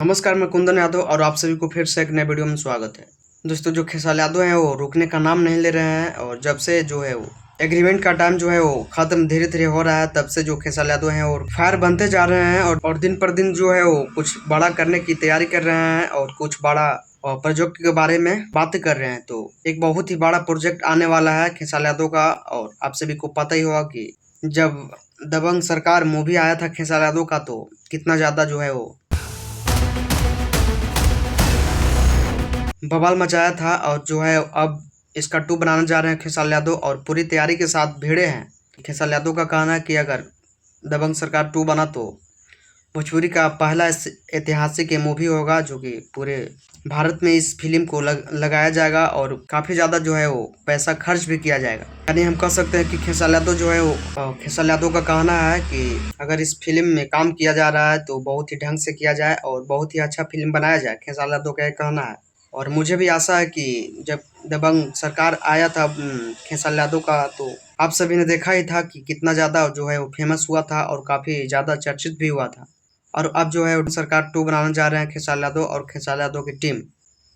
नमस्कार, मैं कुंदन यादव और आप सभी को फिर से एक नए वीडियो में स्वागत है। दोस्तों, जो खेसारी यादव हैं वो रुकने का नाम नहीं ले रहे हैं और जब से जो है वो एग्रीमेंट का टाइम जो है वो खत्म धीरे धीरे हो रहा है, तब से जो खेसारी यादव हैं और फायर बनते जा रहे हैं और दिन पर दिन जो है वो कुछ बड़ा करने की तैयारी कर रहे हैं और कुछ बड़ा प्रोजेक्ट के बारे में बातें कर रहे हैं। तो एक बहुत ही बड़ा प्रोजेक्ट आने वाला है खेसारी यादव का और आप सभी को पता ही होगा कि जब दबंग सरकार मूवी आया था खेसारी यादव का तो कितना ज्यादा जो है वो बवाल मचाया था और जो है अब इसका 2 बनाने जा रहे हैं खेसारी यादव और पूरी तैयारी के साथ भिड़े हैं। खेसारी यादव का कहना है कि अगर दबंग सरकार 2 बना तो भोजपुरी का पहला ऐतिहासिक मूवी होगा जो कि पूरे भारत में इस फिल्म को लगाया जाएगा और काफ़ी ज़्यादा जो है वो पैसा खर्च भी किया जाएगा। यानी हम कह सकते हैं कि खेसारी यादव जो है वो खेसारी यादव का कहना है कि अगर इस फिल्म में काम किया जा रहा है तो बहुत ही ढंग से किया जाए और बहुत ही अच्छा फिल्म बनाया जाए। खेसारी यादव का ये कहना है और मुझे भी आशा है कि जब दबंग सरकार आया था खेसारी यादव का तो आप सभी ने देखा ही था कि कितना ज़्यादा जो है वो फेमस हुआ था और काफ़ी ज़्यादा चर्चित भी हुआ था। और अब जो है सरकार 2 बनाने जा रहे हैं खेसारी यादव और खेसारी यादव की टीम।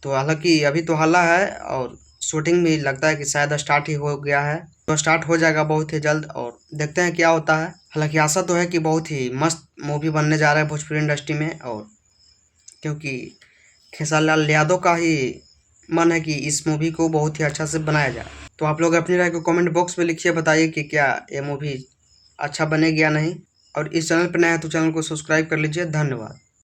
तो हालांकि अभी तो हल्ला है और शूटिंग भी लगता है कि शायद स्टार्ट ही हो गया है, तो स्टार्ट हो जाएगा बहुत ही जल्द और देखते हैं क्या होता है। हालांकि आशा तो है कि बहुत ही मस्त मूवी बनने जा रहा है भोजपुरी इंडस्ट्री में, और क्योंकि खेसारी लाल यादव का ही मन है कि इस मूवी को बहुत ही अच्छा से बनाया जाए। तो आप लोग अपनी राय को कमेंट बॉक्स में लिखिए, बताइए कि क्या ये मूवी अच्छा बनेगी या नहीं। और इस चैनल पर नया है तो चैनल को सब्सक्राइब कर लीजिए। धन्यवाद।